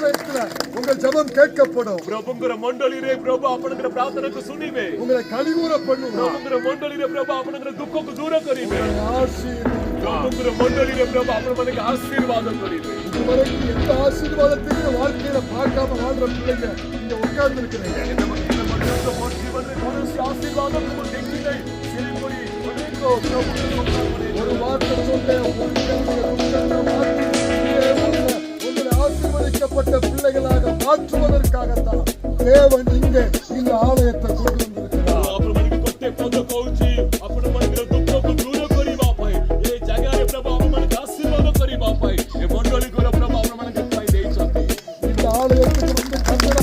ஆலயத்துல உங்கள் ஜெபம் கேட்கப்படும். प्रभुंगರ ಮಂಡಳಿರೆ ಪ್ರಭು आपणंगರ ಪ್ರಾರ್ಥನೆକୁ ଶୁଣିବେ. உங்களை கலிகூற பண்ணுவார். प्रभुंगರ ಮಂಡಳಿರೆ ಪ್ರಭು आपणंगರ दुःखକୁ दूर କରିବେ. प्रभुंगರ ஆசீர்வாதம். ಮಂಡಳಿರೆ ಪ್ರಭು आपणमनಗೆ ಆಶೀರ್ವಾದ କରିବେ. இதுவரைக்கும் எந்த ஆசீர்வாதத்தையும் வாழ்க்கையில பார்க்காம வாழ்ற பிள்ளைங்க இங்க உட்கார்ந்து இருக்கிறீங்க. ஒரு வார்த்தை சொல்ல உங்களை ஆசீர்வதிக்கப்பட்ட பிள்ளைகளாக மாற்றுவதற்காகத்தான் தேவன் இங்கே இந்த ஆலயத்தை கொண்டு வந்திருக்கிறார். இந்த ஆலயத்துக்கு வந்து கண்டன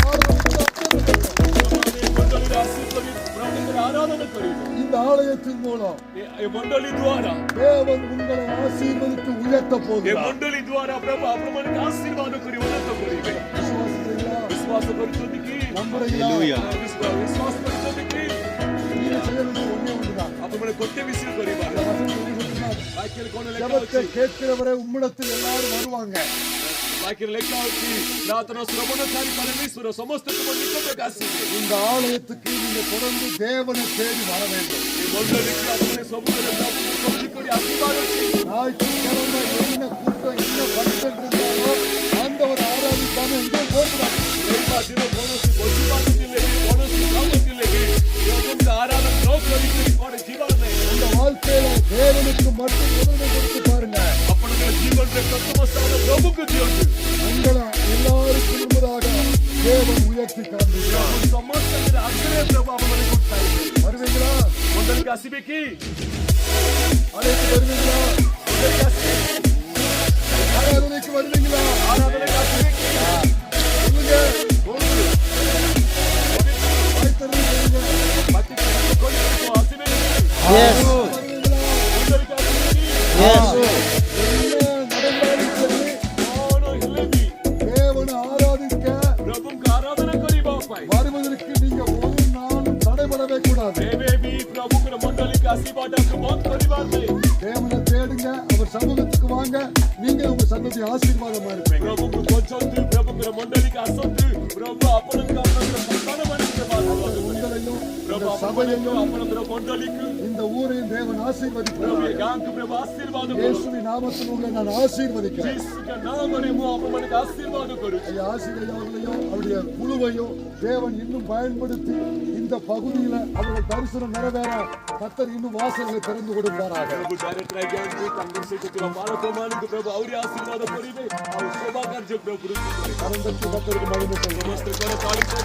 இந்த ஆலயத்தின் மூலம் मंडली द्वारा தேவன் உங்களை ஆசீர்வதித்து உயர்த்த போகிறார். मंडली द्वारा प्रभु आपणमनಗೆ ಆಶೀರ್ವಾದ ಕೊಡಿ ಉನ್ನತ ಕೊಡಿ. ವಿಶ್ವಾಸ ಬರುತ್ತದಕ್ಕೆ நம்புறீங்களா? ವಿಶ್ವಾಸ ಬರುತ್ತದಕ್ಕೆ நீங்க செய்ய வேண்டிய ஒண்ணே ஒன்றுதான். आपणमने ಕೊಟ್ಟೆ ವಿಸಿಲ್ ಕೊಡಿ ಬಾ. ವಾಕ್ಯದ ಕೊನೆ ಲೆಕ್ಕ ஜெபத்தை கேட்கிறவரை உம்மிடத்தில் எல்லாரும் வருவாங்க. ವಾಕ್ಯದ ಲೆಕ್ಕ ಹಾಕಿ ಪ್ರಾರ್ಥನಾ ಶ್ರವಣಕಾರಿ ಪರಮೇಶ್ವರ ಸಮಸ್ತಕ್ಕೆ ಬಂದಿರಬೇಕಾಗಿದೆ. இந்த ஆலயத்துக்கு நீங்க தொடர்ந்து தேவனை தேடி வர வேண்டும். ಈ ಮಂಡಳಿಗೆ आपने ಸಮುದ್ರದ ಕೊಡಿ ಆಶೀರ್ವಾದ ஞாயிற்றுக்கிழமை என்ன கூட்டம் என்ன பட்டம் இருந்தாலோ ஆண்டவர் ஆராதிக்காம எங்கே போகிறார். ದಿನ ಬೋನಸ್ ಬಸಿವಾಗುತ್ತಿಲ್ಲ ಬೋನಸ್ ಆಗುತ್ತಿಲ್ಲ ಒಂದು ಆರಾಧನೆ ನೌಕರಿಗೆ ಕೊಡ ಜೀವನ இந்த வாழ்க்கையில தேவனுக்கு மட்டும் உதவி கொடுத்து பாருங்க. अपने जीवन में प्रथमस्थान प्रभु को दियो உங்களை எல்லாருக்கும் முன்பதாக தேவன் உயர்த்தி காண்பிக்கிறார். समस्त आश्रय प्रभु आपने ಕೊಡ್ತಾ ಇದ್ದಾರೆ. வருவீங்களா? ಮೊದಲಿಗೆ ಹಸಿಬೇಕಿ அழைத்து வருவீங்களா? ಮೊದಲಿಗೆ ಹಸಿಬೇಕಿ ஆராதனைக்கு வருவீங்களா? ಆರಾಧನೆಗೆ ಹಸಿಬೇಕಿ சொல்லுங்க. வாய்த்தறிவு சொல்லுங்க. ಮತ್ತೆ ಕೊಳ್ಳಿಕೊಂಡು ಹಸಿಬೇಕಿ Yes. வருவீங்களா? ಮೊದಲಿಗೆ ಹಸಿಬೇಕಿ Yes. என்ன நடந்தாலும் சரி ನಾನು ಇಲ್ಲವಿ தேவனை ஆராதிக்க ಪ್ರಭುಗೆ ಆರಾಧನೆ ಕರಿ ಬಾಪಾಯ್ வருவதற்கு நீங்க ஒரு நாளும் தடைபடவே கூடாது. ದೇವೇ ಬಿ ಪ್ರಭುಗೆ ಮಂಡಳಿಗೆ ಆಶೀರ್ವಾದ ಮಾತು ಕರಿಬಾರ್ದು. தேவனை தேடுங்க, அவர் சமூகத்துக்கு வாங்க, நீங்க உங்க சந்ததி ஆசீர்வாதமா இருப்பீங்க. ಪ್ರಭುಗೆ ಕೊಂಚೊಂದು ಪ್ರಭುಗೆ ಮಂಡಳಿಗೆ ಅಸೊಂದು ಪ್ರಭು ಅಪ್ಪನಕ್ಕೆ ಅವನಂದ್ರ ಸಂತಾನ ಮಾಡಿದ್ರೆ ಆಶೀರ್ವಾದ உங்களையும் ಪ್ರಭು இந்த ಸಭೆಯನ್ನು சபையையும் ಅಪ್ಪನಂದ್ರ ಮಂಡಳಿಗೆ இந்த ஊரையும் தேவன் ಪ್ರಭು ஆசீர்வதிக்கிறார். ಗಾಂಕು ಪ್ರಭು ಆಶೀರ್ವಾದ ಕೊಡು. இயேசுவின் நாமத்தில் உங்களை நான் ஆசீர்வதிக்கிறேன். ಯೇಸುವಿನ ನಾಮದಲ್ಲಿ ಅಪ್ಪನಿಗೆ ಆಶೀರ್ವಾದ ಕೊಡು. ஐயா, ஆசீர்வதியும் அவர்களையும் அவருடைய குழுவையும் தேவன் இன்னும் பயன்படுத்தி இந்த பகுதியில அவர்கள் தரிசனம் நிறைவேற கர்த்தர் இன்னும் வாசல்களை திறந்து கொடுப்பாராக. ಪ್ರಭು ಡೈರೆಕ್ಟರ್ ಆಗಿ ಅಂತ ಕಾಂಗ್ರೆಸ್ ಮಾನವಮಾನಕ್ಕೆ ಪ್ರಭು ಅವರೇ ಆಶೀರ್ವಾದ ಕೊಡಿವೆ. ಅವ್ರ ಶೋಭಾ ಕಾರ್ಯ ಪ್ರಭು கரந்தற்கு கர்த்தருக்கு மகிமை சொல்லுங்கள். ಸಮಸ್ತ ಕಡೆ ತಾಳಿಕೆ